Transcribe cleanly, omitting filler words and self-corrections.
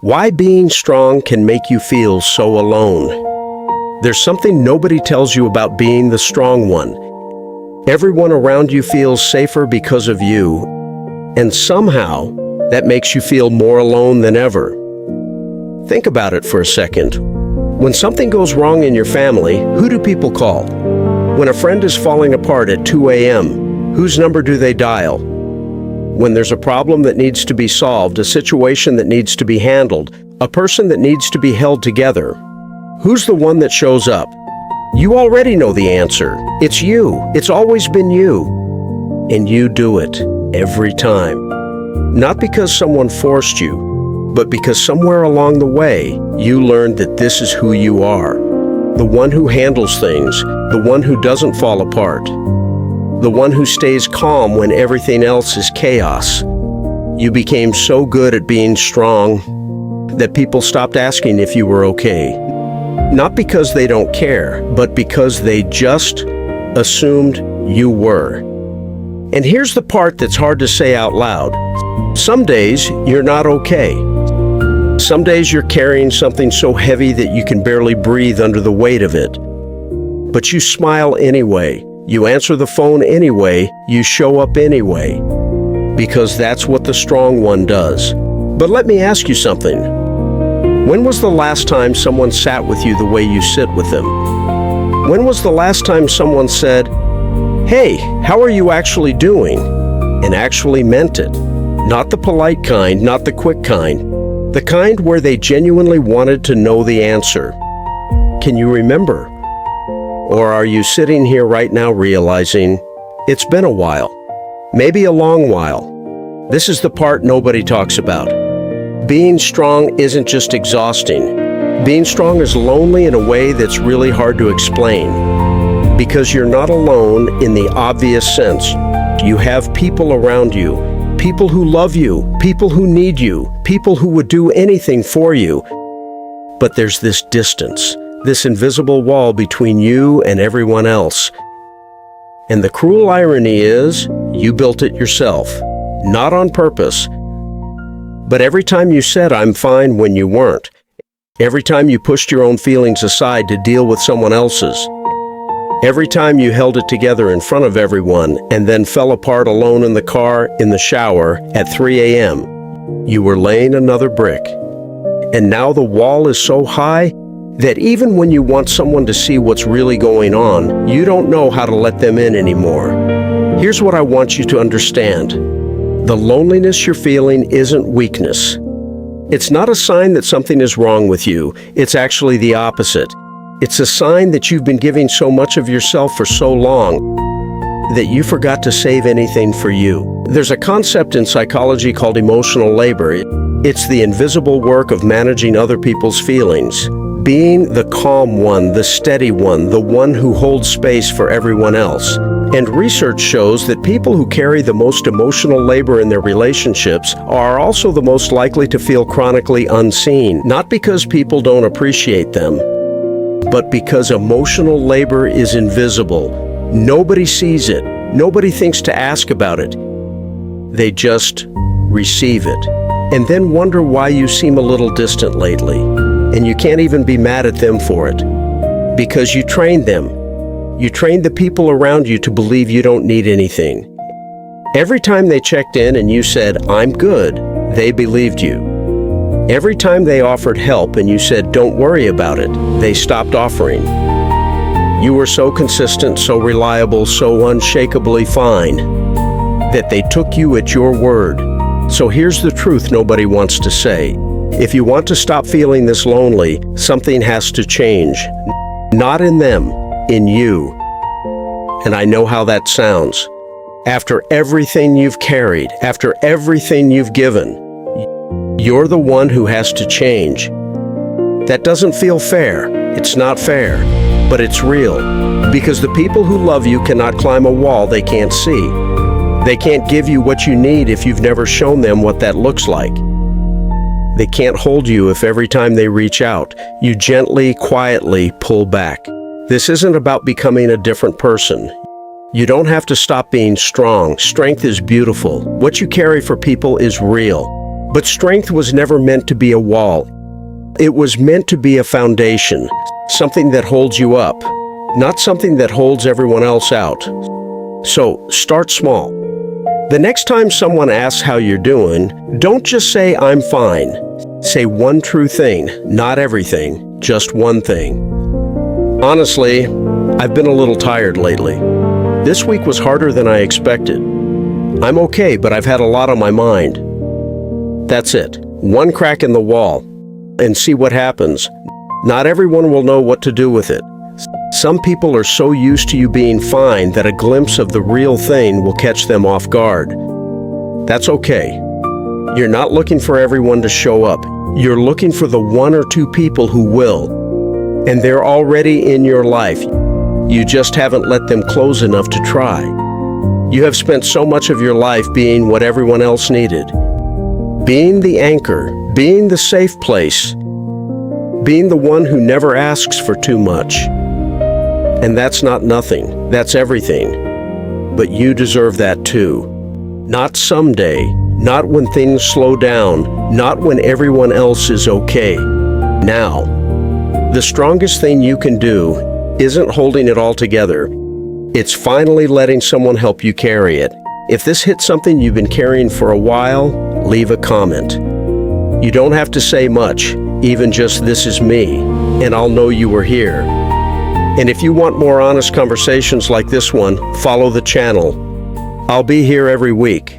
Why being strong can make you feel so alone. There's something nobody tells you about being the strong one. Everyone around you feels safer because of you, and somehow that makes you feel more alone than ever. Think about it for a second. When something goes wrong in your family, who do people call? When a friend is falling apart at 2 a.m., whose number do they dial? When there's a problem that needs to be solved, a situation that needs to be handled, a person that needs to be held together, who's the one that shows up? You already know the answer. It's you. It's always been you. And you do it every time. Not because someone forced you, but because somewhere along the way, you learned that this is who you are. The one who handles things, the one who doesn't fall apart, the one who stays calm when everything else is chaos. You became so good at being strong that people stopped asking if you were okay. Not because they don't care, but because they just assumed you were. And here's the part that's hard to say out loud. Some days you're not okay. Some days you're carrying something so heavy that you can barely breathe under the weight of it. But you smile anyway. You answer the phone anyway, you show up anyway, because that's what the strong one does. But let me ask you something. When was the last time someone sat with you the way you sit with them? When was the last time someone said, "Hey, how are you actually doing?" and actually meant it? Not the polite kind, not the quick kind, the kind where they genuinely wanted to know the answer. Can you remember? Or are you sitting here right now realizing it's been a while, maybe a long while? This is the part nobody talks about. Being strong isn't just exhausting. Being strong is lonely in a way that's really hard to explain. Because you're not alone in the obvious sense. You have people around you, people who love you, people who need you, people who would do anything for you. But there's this distance. This invisible wall between you and everyone else. And the cruel irony is, you built it yourself, not on purpose. But every time you said, "I'm fine," when you weren't, every time you pushed your own feelings aside to deal with someone else's, every time you held it together in front of everyone and then fell apart alone in the car, in the shower, at 3 a.m., you were laying another brick. And now the wall is so high that even when you want someone to see what's really going on, you don't know how to let them in anymore. Here's what I want you to understand. The loneliness you're feeling isn't weakness. It's not a sign that something is wrong with you. It's actually the opposite. It's a sign that you've been giving so much of yourself for so long that you forgot to save anything for you. There's a concept in psychology called emotional labor. It's the invisible work of managing other people's feelings. Being the calm one, the steady one, the one who holds space for everyone else. And research shows that people who carry the most emotional labor in their relationships are also the most likely to feel chronically unseen, not because people don't appreciate them, but because emotional labor is invisible. Nobody sees it. Nobody thinks to ask about it. They just receive it, and then wonder why you seem a little distant lately. And you can't even be mad at them for it, because you trained them. You trained the people around you to believe you don't need anything. Every time they checked in and you said, "I'm good," they believed you. Every time they offered help and you said, "Don't worry about it," they stopped offering. You were so consistent, so reliable, so unshakably fine, that they took you at your word. So here's the truth nobody wants to say. If you want to stop feeling this lonely, something has to change. Not in them, in you. And I know how that sounds. After everything you've carried, after everything you've given, you're the one who has to change. That doesn't feel fair. It's not fair, but it's real. Because the people who love you cannot climb a wall they can't see. They can't give you what you need if you've never shown them what that looks like. They can't hold you if every time they reach out, you gently, quietly pull back. This isn't about becoming a different person. You don't have to stop being strong. Strength is beautiful. What you carry for people is real. But strength was never meant to be a wall. It was meant to be a foundation, something that holds you up, not something that holds everyone else out. So, start small. The next time someone asks how you're doing, don't just say, "I'm fine." Say one true thing, not everything, just one thing. Honestly, I've been a little tired lately. This week was harder than I expected. I'm okay, but I've had a lot on my mind. That's it. One crack in the wall, and see what happens. Not everyone will know what to do with it. Some people are so used to you being fine that a glimpse of the real thing will catch them off guard. That's okay. You're not looking for everyone to show up. You're looking for the one or two people who will. And they're already in your life. You just haven't let them close enough to try. You have spent so much of your life being what everyone else needed. Being the anchor, being the safe place, being the one who never asks for too much. And that's not nothing, that's everything. But you deserve that too. Not someday, not when things slow down, not when everyone else is okay. Now. The strongest thing you can do isn't holding it all together. It's finally letting someone help you carry it. If this hits something you've been carrying for a while, leave a comment. You don't have to say much, even just "this is me," and I'll know you were here. And if you want more honest conversations like this one, follow the channel. I'll be here every week.